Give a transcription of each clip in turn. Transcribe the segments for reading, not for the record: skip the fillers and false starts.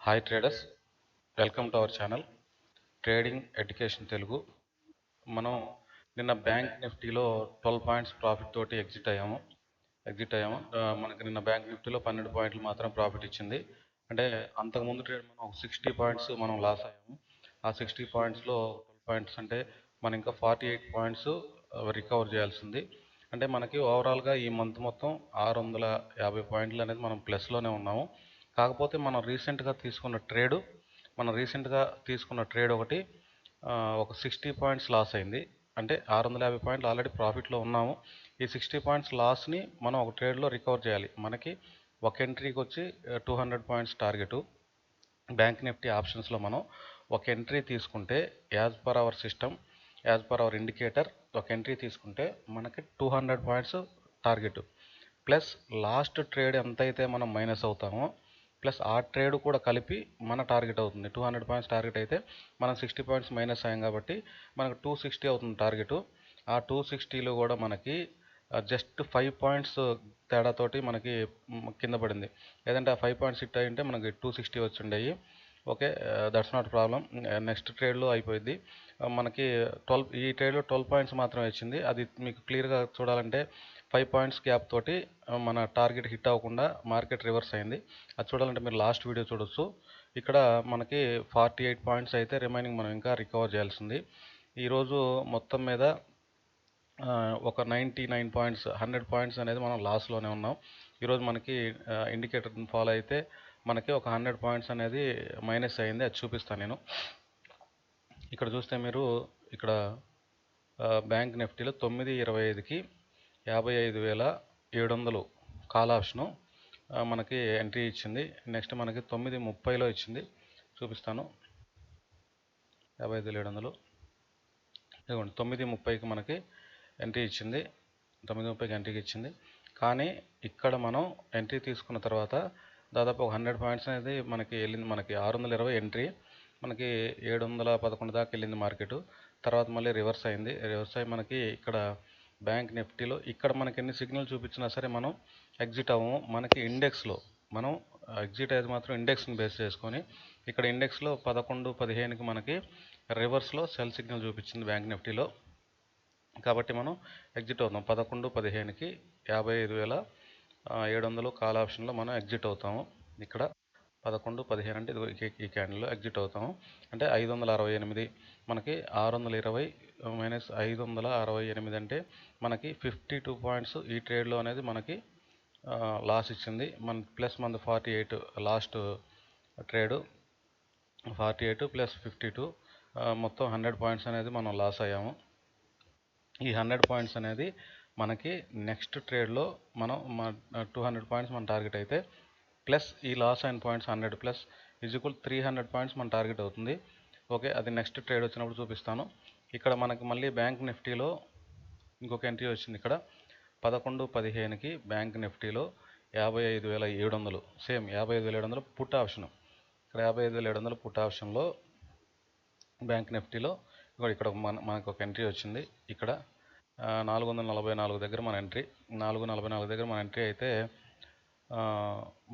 Hi traders, welcome to our channel trading education Telugu. మనం నిన్న bank నిఫ్టీలో 12 పాయింట్స్ ప్రాఫిట్ తోటి ఎగ్జిట్ అయ్యాము. మనకి నిన్న బ్యాంక్ నిఫ్టీలో 12 పాయింట్లు మాత్రం ప్రాఫిట్ ఇచ్చింది. అంటే అంతకుముందు ట్రేడ్ మనం ఒక 60 పాయింట్స్ మనం లాస్ అయ్యాము. ఆ 60 పాయింట్స్లో 12 పాయింట్స్ అంటే మనం ఇంకా 48 పాయింట్స్ రికవర్ చేయాల్సింది. అంటే మనకి ఓవరాల్గా ఈ మంత్ మొత్తం 650 పాయింట్లు అనేది మనం ప్లస్లోనే ఉన్నాము. కాకపోతే మనం రీసెంట్గా తీసుకున్న ట్రేడ్ ఒకటి ఒక 60 పాయింట్స్ లాస్ అయింది. అంటే 650 పాయింట్లు ఆల్రెడీ ప్రాఫిట్లో ఉన్నాము. ఈ 60 పాయింట్స్ లాస్ని మనం ఒక ట్రేడ్లో రికవర్ చేయాలి. మనకి ఒక ఎంట్రీకి వచ్చి 200 పాయింట్స్ టార్గెట్. బ్యాంక్ నిఫ్టీ ఆప్షన్స్లో మనం ఒక ఎంట్రీ తీసుకుంటే as per our system, as per our indicator ఒక ఎంట్రీ తీసుకుంటే మనకి 200 points target. Plus last trade ఎంతైతే మనం మైనస్ అవుతామో ప్లస్ ఆ ట్రేడ్ కూడా కలిపి మన టార్గెట్ అవుతుంది. 200 పాయింట్స్ టార్గెట్ అయితే మనం 60 పాయింట్స్ మైనస్ అయ్యాం కాబట్టి మనకు 260 అవుతుంది టార్గెట్. ఆ 260లో కూడా మనకి జస్ట్ 5 పాయింట్స్ తేడాతోటి మనకి కింద పడింది. లేదంటే ఆ 5 పాయింట్స్ హిట్ అయ్యి ఉంటే మనకి 260 వచ్చి ఉండేవి. Okay, that's not problem. Next ట్రేడ్లో అయిపోయింది. మనకి ఈ ట్రేడ్లో 12 పాయింట్స్ మాత్రమే వచ్చింది. అది మీకు క్లియర్గా చూడాలంటే 5 పాయింట్స్ గ్యాప్ తోటి మన టార్గెట్ హిట్ అవ్వకుండా మార్కెట్ రివర్స్ అయింది. అది చూడాలంటే మీరు లాస్ట్ వీడియో చూడొచ్చు. ఇక్కడ మనకి 48 పాయింట్స్ అయితే రిమైనింగ్ మనం ఇంకా రికవర్ చేయాల్సింది. ఈరోజు మొత్తం మీద ఒక 99 పాయింట్స్ 100 పాయింట్స్ అనేది మనం లాస్లోనే ఉన్నాం. ఈరోజు మనకి ఇండికేటర్ ఫాలో అయితే మనకి ఒక 100 పాయింట్స్ అనేది మైనస్ అయింది. అది చూపిస్తాను నేను. ఇక్కడ చూస్తే మీరు ఇక్కడ బ్యాంక్ నిఫ్టీలో 9/25కి 55,700 కాల్ ఆప్షను మనకి ఎంట్రీ ఇచ్చింది. నెక్స్ట్ మనకి 9:30లో ఇచ్చింది, చూపిస్తాను. 55,700 ఇదిగోండి 9:30కి మనకి ఎంట్రీ ఇచ్చింది. 9:30కి ఎంట్రీకి ఇచ్చింది. కానీ ఇక్కడ మనం ఎంట్రీ తీసుకున్న తర్వాత దాదాపు ఒక 100 పాయింట్స్ అనేది మనకి వెళ్ళింది. మనకి 620 ఎంట్రీ, మనకి 711 దాకా వెళ్ళింది మార్కెట్. తర్వాత మళ్ళీ రివర్స్ అయింది. రివర్స్ అయ్యి మనకి ఇక్కడ బ్యాంక్ నిఫ్టీలో ఇక్కడ మనకి ఎన్ని సిగ్నల్ చూపించినా సరే మనం ఎగ్జిట్ అవ్వము. మనకి ఇండెక్స్లో మనం ఎగ్జిట్ అయ్యేది మాత్రం ఇండెక్స్ని బేస్ చేసుకొని ఇక్కడ ఇండెక్స్లో 11-15కి మనకి రివర్స్లో సెల్ సిగ్నల్ చూపించింది బ్యాంక్ నిఫ్టీలో. కాబట్టి మనం ఎగ్జిట్ అవుతాం 11-15కి 55,700 కాల్ ఆప్షన్లో మనం ఎగ్జిట్ అవుతాము. ఇక్కడ 11-15 అంటే ఈ క్యాండిల్లో ఎగ్జిట్ అవుతాము. అంటే 568 మనకి 620 మైనస్ 568 అంటే మనకి 52 పాయింట్స్ ఈ ట్రేడ్లో అనేది మనకి లాస్ ఇచ్చింది. ప్లస్ మనది 48 లాస్ట్ ట్రేడ్ 48 ప్లస్ 52 మొత్తం 100 పాయింట్స్ అనేది మనం లాస్ అయ్యాము. ఈ 100 పాయింట్స్ అనేది మనకి నెక్స్ట్ ట్రేడ్లో మనం 200 పాయింట్స్ మన టార్గెట్ అయితే ప్లస్ ఈ లాస్ అయిన పాయింట్స్ 100 ప్లస్ ఈక్వల్ 300 పాయింట్స్ మన టార్గెట్ అవుతుంది. ఓకే, అది నెక్స్ట్ ట్రేడ్ వచ్చినప్పుడు చూపిస్తాను. ఇక్కడ మనకి మళ్ళీ బ్యాంక్ నిఫ్టీలో ఇంకొక ఎంట్రీ వచ్చింది. ఇక్కడ 11-15కి బ్యాంక్ నిఫ్టీలో 55,700 సేమ్ 55,700 పుట్ ఆప్షన్. ఇక్కడ 55,700 పుట్ ఆప్షన్లో బ్యాంక్ నిఫ్టీలో ఇక్కడ మనకు ఒక ఎంట్రీ వచ్చింది. ఇక్కడ 444 దగ్గర మన ఎంట్రీ, 444 దగ్గర మన ఎంట్రీ అయితే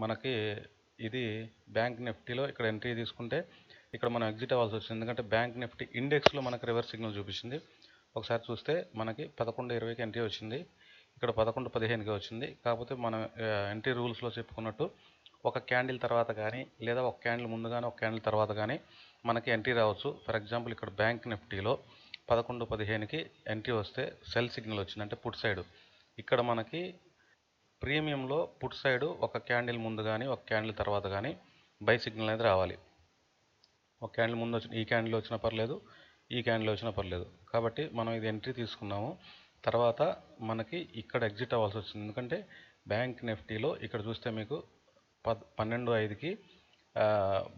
మనకి ఇది బ్యాంక్ నిఫ్టీలో ఇక్కడ ఎంట్రీ తీసుకుంటే ఇక్కడ మనం ఎగ్జిట్ అవ్వాల్సి వచ్చింది. ఎందుకంటే బ్యాంక్ నిఫ్టీ ఇండెక్స్లో మనకు రివర్స్ సిగ్నల్ చూపించింది. ఒకసారి చూస్తే మనకి 11:20కి ఎంట్రీ వచ్చింది, ఇక్కడ 11:15కి వచ్చింది. కాకపోతే మనం ఎంట్రీ రూల్స్లో చెప్పుకున్నట్టు ఒక క్యాండిల్ తర్వాత కానీ లేదా ఒక క్యాండిల్ ముందు కానీ ఒక క్యాండిల్ తర్వాత కానీ మనకి ఎంట్రీ రావచ్చు. ఫర్ ఎగ్జాంపుల్ ఇక్కడ బ్యాంక్ నిఫ్టీలో 11:15కి ఎంట్రీ వస్తే సెల్ సిగ్నల్ వచ్చింది, అంటే పుట్ సైడ్. ఇక్కడ మనకి ప్రీమియంలో పుట్ సైడ్ ఒక క్యాండిల్ ముందు కానీ ఒక క్యాండిల్ తర్వాత కానీ బై సిగ్నల్ అనేది రావాలి. ఒక క్యాండిల్ ముందు వచ్చిన ఈ క్యాండిల్ వచ్చినా పర్లేదు, ఈ క్యాండిల్ వచ్చినా పర్లేదు. కాబట్టి మనం ఇది ఎంట్రీ తీసుకున్నాము. తర్వాత మనకి ఇక్కడ ఎగ్జిట్ అవ్వాల్సి వచ్చింది. ఎందుకంటే బ్యాంక్ నిఫ్టీలో ఇక్కడ చూస్తే మీకు 12:05కి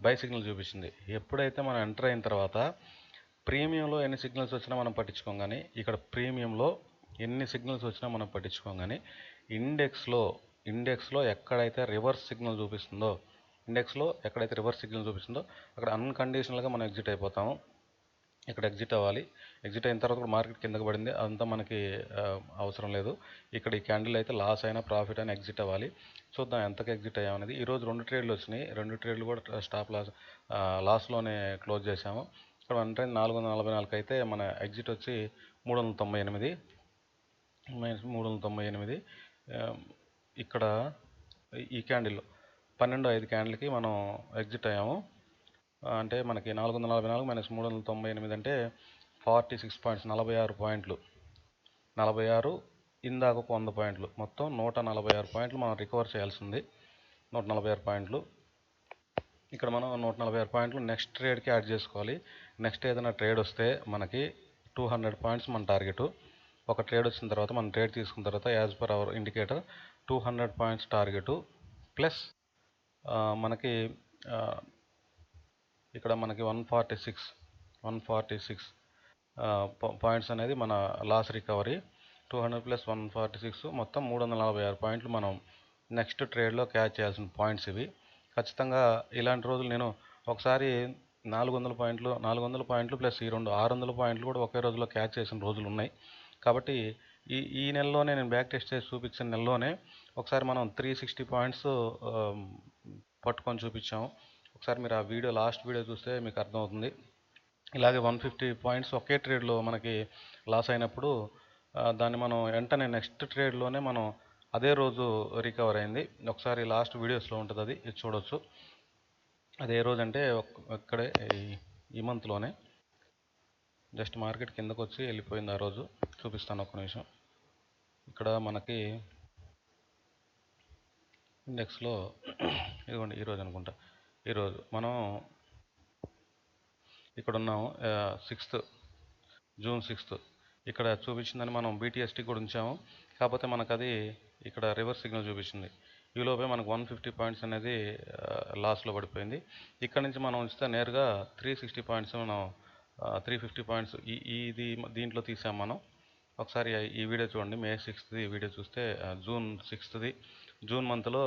బై సిగ్నల్ చూపించింది. ఎప్పుడైతే మనం ఎంటర్ అయిన తర్వాత ప్రీమియంలో ఎన్ని సిగ్నల్స్ వచ్చినా మనం పట్టించుకోం, కానీ ఇక్కడ ప్రీమియంలో ఎన్ని సిగ్నల్స్ వచ్చినా మనం పట్టించుకోం, కానీ ఇండెక్స్లో ఎక్కడైతే రివర్స్ సిగ్నల్ చూపిస్తుందో అక్కడ అన్కండిషనల్గా మనం ఎగ్జిట్ అయిపోతాము. ఇక్కడ ఎగ్జిట్ అవ్వాలి. ఎగ్జిట్ అయిన తర్వాత కూడా మార్కెట్ కిందకి పడింది, అదంతా మనకి అవసరం లేదు. ఇక్కడ ఈ క్యాండిల్ అయితే లాస్ అయినా ప్రాఫిట్ అయినా ఎగ్జిట్ అవ్వాలి. చూద్దాం ఎంతకు ఎగ్జిట్ అయ్యామనేది. ఈరోజు 2 ట్రేడ్లు వచ్చినాయి, 2 ట్రేడ్లు కూడా స్టాప్ లాస్లోనే క్లోజ్ చేసాము. ఇక్కడ 444 అయితే మన ఎగ్జిట్ వచ్చి 398 -398. ఇక్కడ ఈ క్యాండిల్ 12:05 క్యాండిల్కి మనం ఎగ్జిట్ అయ్యాము. అంటే మనకి 444 - 398 అంటే 46 పాయింట్స్, 46 పాయింట్లు. 46 ఇందాక ఒక 100 పాయింట్లు, మొత్తం 146 పాయింట్లు మనం రికవర్ చేయాల్సి ఉంది. 146 పాయింట్లు. ఇక్కడ మనం 146 పాయింట్లు నెక్స్ట్ ట్రేడ్కి యాడ్ చేసుకోవాలి. నెక్స్ట్ ఏదైనా ట్రేడ్ వస్తే మనకి 200 పాయింట్స్ మన టార్గెట్. ఒక ట్రేడ్ వచ్చిన తర్వాత మనం ట్రేడ్ తీసుకున్న తర్వాత as per our indicator 200 points target plus మనకి ఇక్కడ మనకి 146 పాయింట్స్ అనేది మన లాస్ రికవరీ. 200 + 146 మొత్తం 346 పాయింట్లు మనం నెక్స్ట్ ట్రేడ్లో క్యాచ్ చేయాల్సిన పాయింట్స్ ఇవి. ఖచ్చితంగా ఇలాంటి రోజులు నేను ఒకసారి 400 పాయింట్లు ప్లస్ ఈ 600 పాయింట్లు కూడా ఒకే రోజులో క్యాచ్ చేసిన రోజులు ఉన్నాయి. కాబట్టి ఈ నెలలోనే నేను బ్యాక్ టెస్ట్ చేసి చూపించిన నెలలోనే ఒకసారి మనం 360 పాయింట్స్ పట్టుకొని చూపించాము. ఒకసారి మీరు ఆ వీడియో లాస్ట్ వీడియో చూస్తే మీకు అర్థమవుతుంది. ఇలాగే 150 పాయింట్స్ ఒకే ట్రేడ్లో మనకి లాస్ అయినప్పుడు దాన్ని మనం వెంటనే నెక్స్ట్ ట్రేడ్లోనే మనం అదే రోజు రికవర్ అయింది. ఒకసారి లాస్ట్ వీడియోస్లో ఉంటుంది, అది చూడవచ్చు. అది ఏ రోజు అంటే ఇక్కడే ఈ మంత్లోనే జస్ట్ మార్కెట్ కిందకు వచ్చి వెళ్ళిపోయింది. ఆ రోజు చూపిస్తాను, ఒక్క నిమిషం. ఇక్కడ మనకి ఇండెక్స్లో ఇదిగోండి ఈరోజు అనుకుంటా. ఈరోజు మనం ఇక్కడ ఉన్నాము, జూన్ 6 ఇక్కడ చూపించిందని మనం BTST కూడా ఉంచాము. కాకపోతే మనకు అది ఇక్కడ రివర్స్ సిగ్నల్ చూపించింది. ఈలోపే మనకు 150 పాయింట్స్ అనేది లాస్లో పడిపోయింది. ఇక్కడ నుంచి మనం ఉంచితే నేరుగా 360 పాయింట్స్, మనం 350 పాయింట్స్ దీంట్లో తీసాం మనం. ఒకసారి ఈ వీడియో చూడండి, మే 6th వీడియో చూస్తే జూన్ 6th జూన్ మంత్లో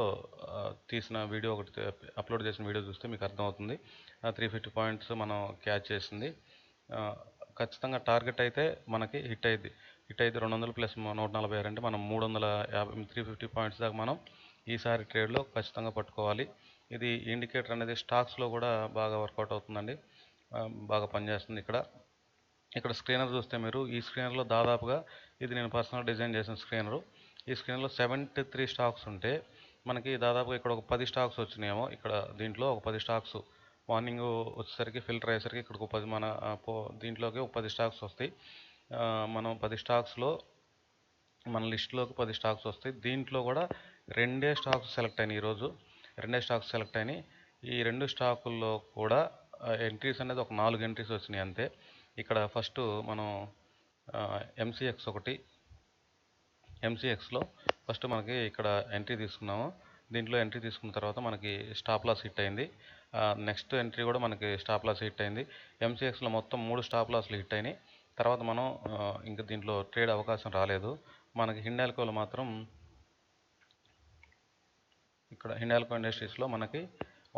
తీసిన వీడియో ఒకటి అప్లోడ్ చేసిన వీడియో చూస్తే మీకు అర్థమవుతుంది. 350 పాయింట్స్ మనం క్యాచ్ చేసింది. ఖచ్చితంగా టార్గెట్ అయితే మనకి హిట్ అయింది. 200 + 146 అంటే మనం 350 పాయింట్స్ దాకా మనం ఈసారి ట్రేడ్లో ఖచ్చితంగా పట్టుకోవాలి. ఇది ఇండికేటర్ అనేది స్టాక్స్లో కూడా బాగా వర్కౌట్ అవుతుందండి, బాగా పనిచేస్తుంది. ఇక్కడ స్క్రీనర్ చూస్తే మీరు, ఈ స్క్రీనర్లో దాదాపుగా ఇది నేను పర్సనల్ డిజైన్ చేసిన స్క్రీనరు. ఈ స్క్రీన్లో 73 స్టాక్స్ ఉంటే మనకి దాదాపుగా ఇక్కడ ఒక 10 స్టాక్స్ వచ్చినాయేమో. ఇక్కడ దీంట్లో ఒక 10 స్టాక్స్ మార్నింగ్ వచ్చేసరికి ఫిల్టర్ అయ్యేసరికి ఇక్కడ ఒక 10 మన దీంట్లోకి ఒక 10 స్టాక్స్ వస్తాయి. మనం 10 స్టాక్స్లో మన లిస్టులోకి 10 స్టాక్స్ వస్తాయి. దీంట్లో కూడా 2 స్టాక్స్ సెలెక్ట్ అయినాయి. ఈరోజు 2 స్టాక్స్ సెలెక్ట్ అయినాయి. ఈ 2 స్టాకుల్లో కూడా ఎంట్రీస్ అనేది ఒక 4 ఎంట్రీస్ వచ్చినాయి అంతే. ఇక్కడ ఫస్ట్ మనం MCXలో ఫస్ట్ మనకి ఇక్కడ ఎంట్రీ తీసుకున్నాము. దీంట్లో ఎంట్రీ తీసుకున్న తర్వాత మనకి స్టాప్ లాస్ హిట్ అయింది. నెక్స్ట్ ఎంట్రీ కూడా మనకి స్టాప్ లాస్ హిట్ అయింది. MCXలో మొత్తం 3 స్టాప్ లాస్లు హిట్ అయినాయి. తర్వాత మనం ఇంకా దీంట్లో ట్రేడ్ అవకాశం రాలేదు. మనకి హిండాల్కోలో మాత్రం, ఇక్కడ హిండాల్కో ఇండస్ట్రీస్లో మనకి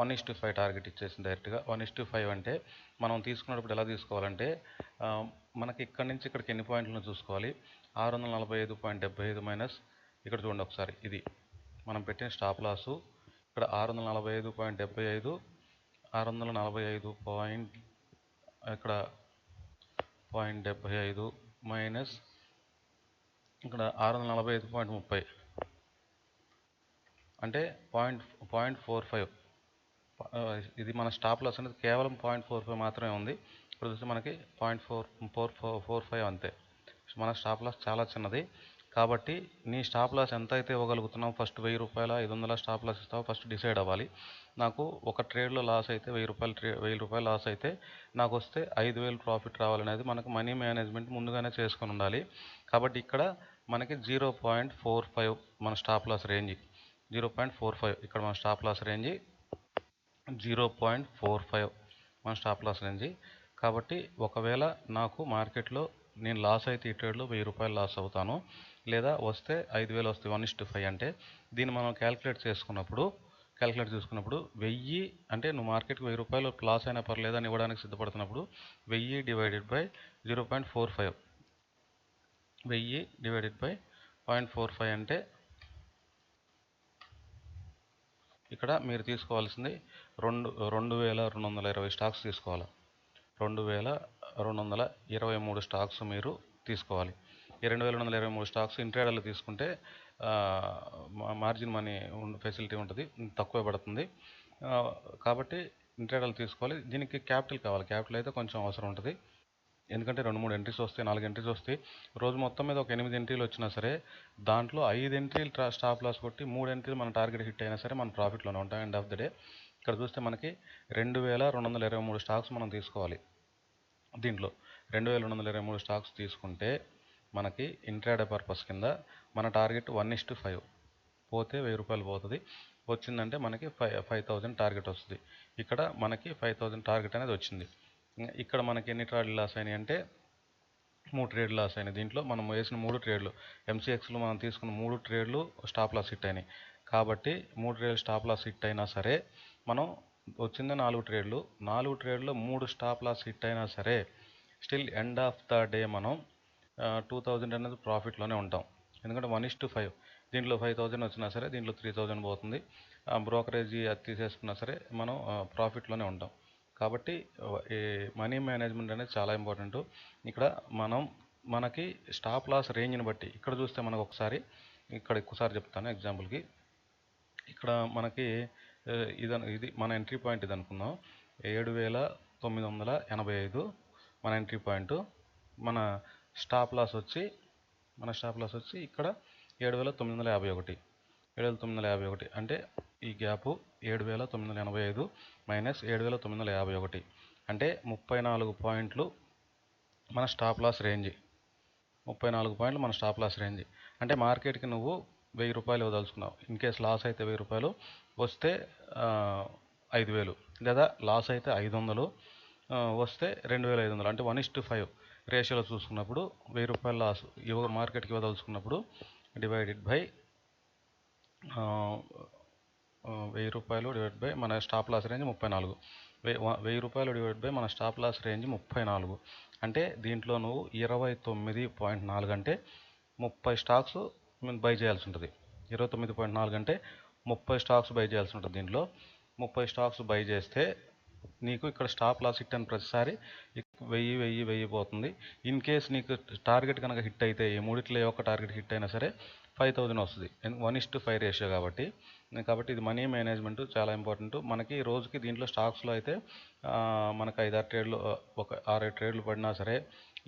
1:5 టార్గెట్ ఇచ్చేసింది డైరెక్ట్గా. 1:5 అంటే మనం తీసుకున్నప్పుడు ఎలా తీసుకోవాలంటే మనకి ఇక్కడ నుంచి ఇక్కడికి ఎన్ని పాయింట్లను చూసుకోవాలి. 645.75 మైనస్ ఇక్కడ చూడండి ఒకసారి, ఇది మనం పెట్టిన స్టాప్ లాసు. ఇక్కడ 645.75, 645 ఇక్కడ 0.75 మైనస్ ఇక్కడ 645.30 అంటే 0.45. ఇది మన స్టాప్ లాస్ అనేది కేవలం 0.45 మాత్రమే ఉంది. ఇప్పుడు చూస్తే మనకి 0.45 అంతే. మన స్టాప్ లాస్ చాలా చిన్నది. కాబట్టి నీ స్టాప్ లాస్ ఎంత అయితే ఇవ్వగలుగుతున్నావు, ఫస్ట్ 1000 రూపాయల 500 స్టాప్ లాస్ ఇస్తావు, ఫస్ట్ డిసైడ్ అవ్వాలి. నాకు ఒక ట్రేడ్లో లాస్ అయితే 1000 రూపాయలు లాస్ అయితే నాకు వస్తే 5000 ప్రాఫిట్ రావాలనేది మనకు మనీ మేనేజ్మెంట్ ముందుగానే చేసుకొని ఉండాలి. కాబట్టి ఇక్కడ మనకి 0.45 మన స్టాప్ లాస్ రేంజ్. 0.45 ఇక్కడ మన స్టాప్ లాస్ రేంజ్ 0.45 మన స్టాప్ లాస్ రేంజ్. కాబట్టి ఒకవేళ నాకు మార్కెట్లో నేను లాస్ అయితే ఈ ట్రేడ్లో 1000 రూపాయలు లాస్ అవుతాను, లేదా వస్తే 5000 వస్తాయి. 1:5 అంటే దీన్ని మనం క్యాలిక్యులేట్ చేసుకున్నప్పుడు క్యాలిక్యులేట్ చూసుకున్నప్పుడు 1000 అంటే నువ్వు మార్కెట్కి 1000 రూపాయలు లాస్ అయినా పర్లేదు అని ఇవ్వడానికి సిద్ధపడుతున్నప్పుడు 1000 డివైడెడ్ బై 0.45 1000 డివైడెడ్ బై 0.45 అంటే ఇక్కడ మీరు తీసుకోవాల్సింది 2220 స్టాక్స్ తీసుకోవాలి. 2223 స్టాక్స్ మీరు తీసుకోవాలి. ఈ 2223 స్టాక్స్ ఇంట్రాడేలో తీసుకుంటే మార్జిన్ మనీ ఫెసిలిటీ ఉంటుంది, తక్కువ పడుతుంది. కాబట్టి ఇంట్రాడేలో తీసుకోవాలి. దీనికి క్యాపిటల్ కావాలి. క్యాపిటల్ అయితే కొంచెం అవసరం ఉంటుంది. ఎందుకంటే 2-3 ఎంట్రీస్ వస్తాయి, 4 ఎంట్రీస్ వస్తాయి. రోజు మొత్తం మీద ఒక 8 ఎంట్రీలు వచ్చినా సరే దాంట్లో 5 ఎంట్రీలు స్టాప్ లాస్ కొట్టి 3 ఎంట్రీలు మన టార్గెట్ హిట్ అయినా సరే మన ప్రాఫిట్లోనే ఉంటాం ఎండ్ ఆఫ్ ద డే. ఇక్కడ చూస్తే మనకి 2223 స్టాక్స్ మనం తీసుకోవాలి. దీంట్లో 2223 స్టాక్స్ తీసుకుంటే మనకి ఇంట్రాడే పర్పస్ కింద మన టార్గెట్ 1:5 పోతే 1000 రూపాయలు పోతుంది. వచ్చిందంటే మనకి 5000 టార్గెట్ వస్తుంది. ఇక్కడ మనకి 5000 టార్గెట్ అనేది వచ్చింది. ఇక్కడ మనకి ఎన్ని ట్రేడ్లు లాస్ అయినాయి అంటే 3 ట్రేడ్లు లాస్ అయినాయి. దీంట్లో మనం వేసిన 3 ట్రేడ్లు ఎంసీఎక్స్లో మనం తీసుకున్న 3 ట్రేడ్లు స్టాప్ లాస్ హిట్ అయినాయి. కాబట్టి 3 ట్రేడ్లు స్టాప్ లాస్ హిట్ అయినా సరే మనం వచ్చింది 4 ట్రేడ్లు, 4 ట్రేడ్లో 3 స్టాప్ లాస్ హిట్ అయినా సరే still end of the day మనం 2000 అనేది ప్రాఫిట్లోనే ఉంటాం. ఎందుకంటే 1:5 దీంట్లో 5000 వచ్చినా సరే దీంట్లో 3000 పోతుంది. బ్రోకరేజీ అది తీసేసుకున్నా సరే మనం ప్రాఫిట్లోనే ఉంటాం. కాబట్టి ఈ మనీ మేనేజ్మెంట్ అనేది చాలా ఇంపార్టెంట్. ఇక్కడ మనకి స్టాప్ లాస్ రేంజ్ని బట్టి ఇక్కడ చూస్తే మనకు ఇక్కడ ఎక్కువసారి చెప్తాను ఎగ్జాంపుల్కి. ఇక్కడ మనకి ఇది మన ఎంట్రీ పాయింట్ ఇది అనుకుందాం. 7985 మన ఎంట్రీ పాయింట్. మన స్టాప్ లాస్ వచ్చి ఇక్కడ 7951 7951 అంటే ఈ గ్యాపు 7985 మైనస్ 7951 అంటే 34 పాయింట్లు మన స్టాప్ లాస్ రేంజ్. 34 పాయింట్లు మన స్టాప్ లాస్ రేంజ్ అంటే మార్కెట్కి నువ్వు 1000 రూపాయలు ఇవ్వదలుచుకున్నావు. ఇన్ కేస్ లాస్ అయితే 1000 రూపాయలు, వస్తే 5000, లేదా లాస్ అయితే 500, వస్తే 2500 అంటే 1:5 రేషియోలో చూసుకున్నప్పుడు 1000 రూపాయలు లాస్ మార్కెట్కి ఇవ్వదలుచుకున్నప్పుడు డివైడెడ్ బై 1000 రూపాయలు డివైడ్ బై మన స్టాప్ లాస్ రేంజ్ 34. 1000 రూపాయలు డివైడ్ బై మన స్టాప్ లాస్ రేంజ్ 34 అంటే దీంట్లో నువ్వు 29.4 అంటే 30 స్టాక్స్ బై చేయాల్సి ఉంటుంది. 29.4 అంటే 30 స్టాక్స్ బై చేయాల్సి ఉంటుంది. దీంట్లో 30 స్టాక్స్ బై చేస్తే నీకు ఇక్కడ స్టాప్ లాస్ హిట్ అని ప్రతిసారి 1000 పోతుంది. ఇన్ కేస్ నీకు టార్గెట్ కనుక హిట్ అయితే ఈ మూడిట్లో ఏ ఒక్క టార్గెట్ హిట్ అయినా సరే 5000 వస్తుంది. 1:5 రేషియో కాబట్టి ఇది మనీ మేనేజ్మెంట్ చాలా ఇంపార్టెంట్. మనకి రోజుకి దీంట్లో స్టాక్స్లో అయితే మనకు 5-6 ట్రేడ్లు, ఒక 6-7 ట్రేడ్లు పడినా సరే,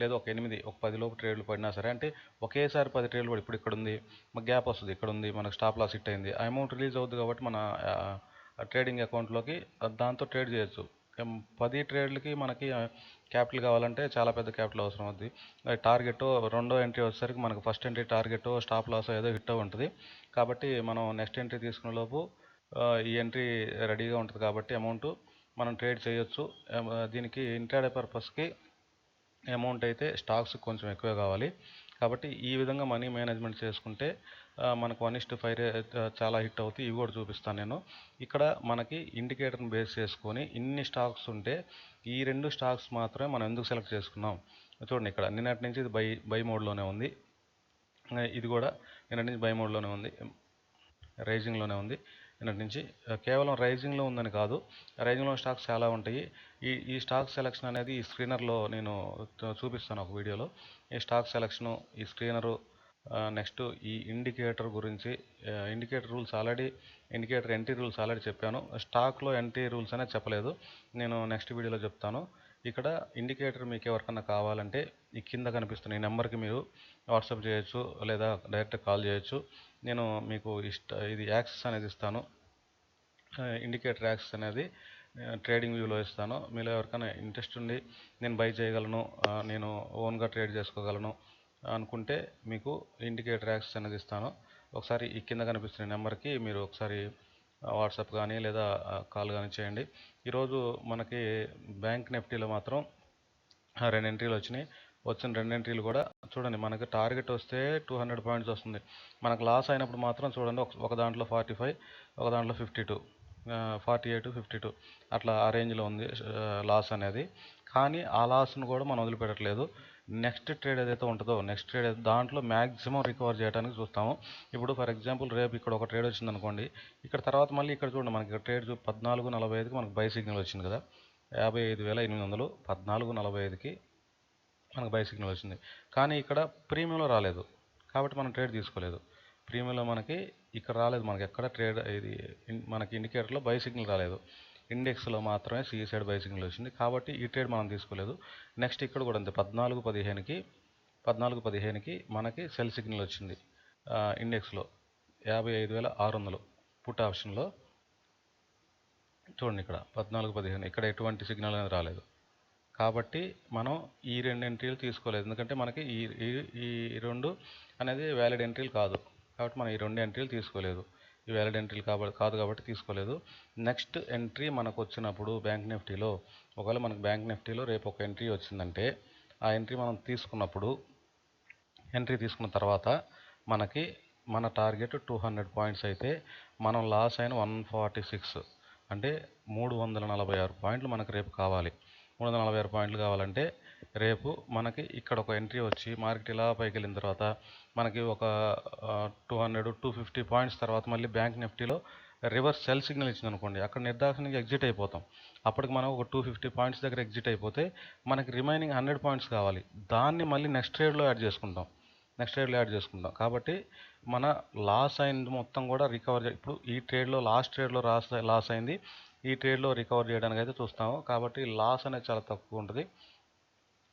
లేదా ఒక 10 లోపు ట్రేడ్లు పడినా సరే, అంటే ఒకేసారి 10 ట్రేడ్లు పడి ఇప్పుడు ఇక్కడ ఉంది మాకు గ్యాప్ వస్తుంది, ఇక్కడ ఉంది మనకు స్టాప్ లాస్ హిట్ అయింది, ఆ అమౌంట్ రిలీజ్ అవుతుంది కాబట్టి మన ట్రేడింగ్ అకౌంట్లోకి దాంతో ట్రేడ్ చేయొచ్చు. 10 ట్రేడ్లకి మనకి క్యాపిటల్ కావాలంటే చాలా పెద్ద క్యాపిటల్ అవసరం అవుతుంది. టార్గెట్ రెండో ఎంట్రీ వచ్చేసరికి మనకు first entry target stop loss ఏదో హిట్ ఉంటుంది. కాబట్టి మనం నెక్స్ట్ ఎంట్రీ తీసుకునే లోపు ఈ ఎంట్రీ రెడీగా ఉంటుంది కాబట్టి అమౌంట్ మనం ట్రేడ్ చేయొచ్చు. దీనికి ఇంట్రాడే పర్పస్కి అమౌంట్ అయితే స్టాక్స్ కొంచెం ఎక్కువ కావాలి. కాబట్టి ఈ విధంగా మనీ మేనేజ్మెంట్ చేసుకుంటే మనకు 1:5 చాలా హిట్ అవుతాయి. ఇవి కూడా చూపిస్తాను నేను. ఇక్కడ మనకి ఇండికేటర్ని బేస్ చేసుకొని ఇన్ని స్టాక్స్ ఉంటే ఈ 2 స్టాక్స్ మాత్రమే మనం ఎందుకు సెలెక్ట్ చేసుకున్నాం చూడండి. ఇక్కడ నిన్నటి నుంచి ఇది బై మోడ్లోనే ఉంది, ఇది కూడా నిన్నటి నుంచి బై మోడ్లోనే ఉంది, రైజింగ్లోనే ఉంది. నిన్నటి నుంచి కేవలం రైజింగ్లో ఉందని కాదు, రైజింగ్లో స్టాక్స్ చాలా ఉంటాయి. ఈ స్టాక్ సెలెక్షన్ అనేది ఈ స్క్రీనర్లో నేను చూపిస్తాను ఒక వీడియోలో. ఈ స్టాక్ సెలెక్షను, ఈ స్క్రీనరు, నెక్స్ట్ ఈ ఇండికేటర్ గురించి, indicator rules already, indicator entry rules already చెప్పాను. స్టాక్లో ఎంట్రీ రూల్స్ అనేది చెప్పలేదు, నేను నెక్స్ట్ వీడియోలో చెప్తాను. ఇక్కడ ఇండికేటర్ మీకు ఎవరికన్నా కావాలంటే ఈ కింద కనిపిస్తున్న ఈ నెంబర్కి మీరు వాట్సాప్ చేయొచ్చు, లేదా డైరెక్ట్ కాల్ చేయొచ్చు. నేను మీకు ఇది యాక్సెస్ అనేది ఇస్తాను. ఇండికేటర్ యాక్సెస్ అనేది ట్రేడింగ్ వ్యూలో ఇస్తాను. మీలో ఎవరికైనా ఇంట్రెస్ట్ ఉండి నేను బై చేయగలను, నేను ఓన్గా ట్రేడ్ చేసుకోగలను అనుకుంటే మీకు ఇండికేటర్ యాక్సెస్ అనేది ఇస్తాను. ఒకసారి ఈ కింద కనిపిస్తున్న నెంబర్కి మీరు ఒకసారి వాట్సాప్ కానీ లేదా కాల్ కానీ చేయండి. ఈరోజు మనకి బ్యాంక్ నిఫ్టీలో మాత్రం 2 ఎంట్రీలు వచ్చినాయి. వచ్చిన రెండు ఎంట్రీలు కూడా చూడండి, మనకి టార్గెట్ వస్తే 200 పాయింట్స్ వస్తుంది. మనకు లాస్ అయినప్పుడు మాత్రం చూడండి, ఒక దాంట్లో 45, ఒక దాంట్లో 52, 48, 52 అట్లా ఆ రేంజ్లో ఉంది లాస్ అనేది. కానీ ఆ లాస్ను కూడా మనం వదిలిపెట్టట్లేదు. నెక్స్ట్ ట్రేడ్ ఏదైతే ఉంటుందో, నెక్స్ట్ ట్రేడ్ దాంట్లో మ్యాక్సిమం రికవర్ చేయడానికి చూస్తాము. ఇప్పుడు ఫర్ ఎగ్జాంపుల్ రేపు ఇక్కడ ఒక ట్రేడ్ వచ్చింది అనుకోండి, ఇక్కడ తర్వాత మళ్ళీ ఇక్కడ చూడండి, మనకి ఇక్కడ ట్రేడ్ 14.45కి మనకు బై సిగ్నల్ వచ్చింది కదా, 55,800, 14.45కి మనకు బై సిగ్నల్ వచ్చింది. కానీ ఇక్కడ ప్రీమియంలో రాలేదు కాబట్టి మనం ట్రేడ్ తీసుకోలేదు. ప్రీమియంలో మనకి ఇక్కడ రాలేదు, మనకి ఎక్కడ ట్రేడ్ ఇది మనకి ఇండికేటర్లో బై సిగ్నల్ రాలేదు. ఇండెక్స్లో మాత్రమే సి సైడ్ బై సిగ్నల్ వచ్చింది కాబట్టి ఈ ట్రేడ్ మనం తీసుకోలేదు. నెక్స్ట్ ఇక్కడ కూడా అంతే, 14.15కి మనకి సెల్ సిగ్నల్ వచ్చింది ఇండెక్స్లో 55,600 పుట్ ఆప్షన్లో. చూడండి ఇక్కడ 14.15 ఇక్కడ ఎటువంటి సిగ్నల్ అనేది రాలేదు కాబట్టి మనం ఈ రెండు ఎంట్రీలు తీసుకోలేదు. ఎందుకంటే మనకి ఈ ఈ రెండు అనేది వ్యాలిడ్ ఎంట్రీలు కాదు కాబట్టి మనం ఈ రెండు ఎంట్రీలు తీసుకోలేదు. ఈ వ్యాలిడ్ ఎంట్రీలు కాదు కాబట్టి తీసుకోలేదు. నెక్స్ట్ ఎంట్రీ మనకు వచ్చినప్పుడు బ్యాంక్ నిఫ్టీలో, ఒకవేళ మనకు బ్యాంక్ నిఫ్టీలో రేపు ఒక ఎంట్రీ వచ్చిందంటే ఆ ఎంట్రీ మనం తీసుకున్నప్పుడు, ఎంట్రీ తీసుకున్న తర్వాత మనకి మన టార్గెట్ 200 పాయింట్స్ అయితే మనం లాస్ అయిన 146 అంటే 346 పాయింట్లు మనకు రేపు కావాలి. 346 పాయింట్లు కావాలంటే రేపు మనకి ఇక్కడ ఒక ఎంట్రీ వచ్చి మార్కెట్ ఇలా పైకి వెళ్ళిన తర్వాత మనకి ఒక 200-250 పాయింట్స్ తర్వాత మళ్ళీ బ్యాంక్ నిఫ్టీలో రివర్స్ సెల్ సిగ్నల్ ఇచ్చింది అనుకోండి, అక్కడ నిర్దాక్షిణ్యంగా ఎగ్జిట్ అయిపోతాం. అప్పటికి మనం ఒక 250 పాయింట్స్ దగ్గర ఎగ్జిట్ అయిపోతే మనకి రిమైనింగ్ 100 పాయింట్స్ కావాలి. దాన్ని మళ్ళీ నెక్స్ట్ ట్రేడ్లో యాడ్ చేసుకుంటాం. కాబట్టి మన లాస్ అయింది మొత్తం కూడా రికవర్ ఇప్పుడు ఈ ట్రేడ్లో లాస్ట్ ట్రేడ్లో లాస్ అయింది, ఈ ట్రేడ్లో రికవర్ చేయడానికి అయితే చూస్తాము. కాబట్టి లాస్ అనేది చాలా తక్కువ ఉంటుంది.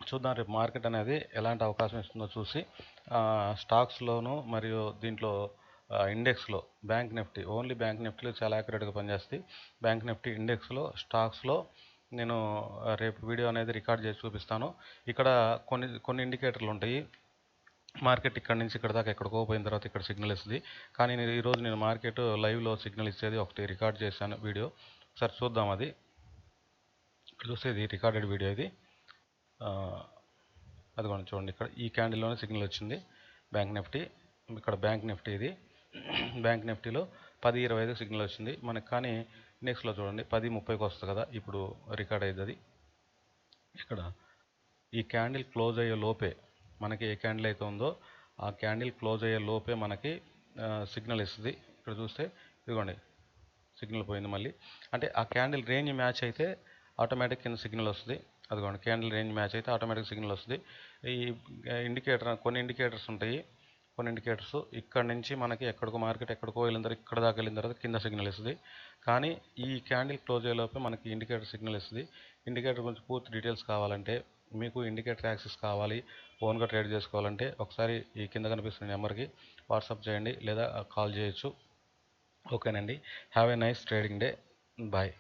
చూద్దాం రేపు మార్కెట్ అనేది ఎలాంటి అవకాశం ఇస్తుందో చూసి స్టాక్స్లోను మరియు దీంట్లో ఇండెక్స్లో బ్యాంక్ నిఫ్టీ, ఓన్లీ బ్యాంక్ నిఫ్టీలో చాలా యాక్యురేట్గా పనిచేస్తుంది. బ్యాంక్ నిఫ్టీ, ఇండెక్స్లో, స్టాక్స్లో నేను రేపు వీడియో అనేది రికార్డ్ చేసి చూపిస్తాను. ఇక్కడ కొన్ని ఇండికేటర్లు ఉంటాయి. మార్కెట్ ఇక్కడ నుంచి ఇక్కడ దాకా ఎక్కడికో పోయిన తర్వాత ఇక్కడ సిగ్నల్ ఇస్తుంది. కానీ ఈరోజు నేను మార్కెట్ లైవ్లో సిగ్నల్ ఇచ్చేది ఒకటి రికార్డ్ చేశాను వీడియో, ఒకసారి చూద్దాం. అది ఇక్కడ చూస్తే ఇది రికార్డెడ్ వీడియో. ఇది అదిగోండి చూడండి, ఇక్కడ ఈ క్యాండిల్లోనే సిగ్నల్ వచ్చింది బ్యాంక్ నిఫ్టీ. ఇక్కడ బ్యాంక్ నిఫ్టీ, ఇది బ్యాంక్ నిఫ్టీలో 10:25 సిగ్నల్ వచ్చింది మనకి. కానీ ఇండెక్స్లో చూడండి 10:30కి వస్తుంది కదా, ఇప్పుడు రికార్డ్ అయ్యింది. అది ఇక్కడ ఈ క్యాండిల్ క్లోజ్ అయ్యే లోపే మనకి ఏ క్యాండిల్ అయితే ఉందో ఆ క్యాండిల్ క్లోజ్ అయ్యే లోపే మనకి సిగ్నల్ ఇస్తుంది. ఇక్కడ చూస్తే ఇదిగోండి సిగ్నల్ పోయింది మళ్ళీ. అంటే ఆ క్యాండిల్ రేంజ్ మ్యాచ్ అయితే ఆటోమేటిక్ కింద సిగ్నల్ వస్తుంది. అదిగోండి క్యాండిల్ రేంజ్ మ్యాచ్ అయితే ఆటోమేటిక్ సిగ్నల్ వస్తుంది. ఈ కొన్ని ఇండికేటర్స్ ఉంటాయి. కొన్ని ఇండికేటర్స్ ఇక్కడ నుంచి మనకి ఎక్కడికో మార్కెట్ ఎక్కడికో వెళ్ళిన తర్వాత ఇక్కడ దాకా వెళ్ళిన తర్వాత కింద సిగ్నల్ ఇస్తుంది. కానీ ఈ క్యాండిల్ క్లోజ్ అయ్యేలోపే మనకి ఇండికేటర్ సిగ్నల్ ఇస్తుంది. ఇండికేటర్ గురించి పూర్తి డీటెయిల్స్ కావాలంటే, మీకు ఇండికేటర్ యాక్సెస్ కావాలి, ఓన్గా ట్రేడ్ చేసుకోవాలంటే ఒకసారి ఈ కింద కనిపిస్తున్న నెంబర్కి వాట్సాప్ చేయండి లేదా కాల్ చేయొచ్చు. ఓకేనండి. Have a nice trading day. Bye.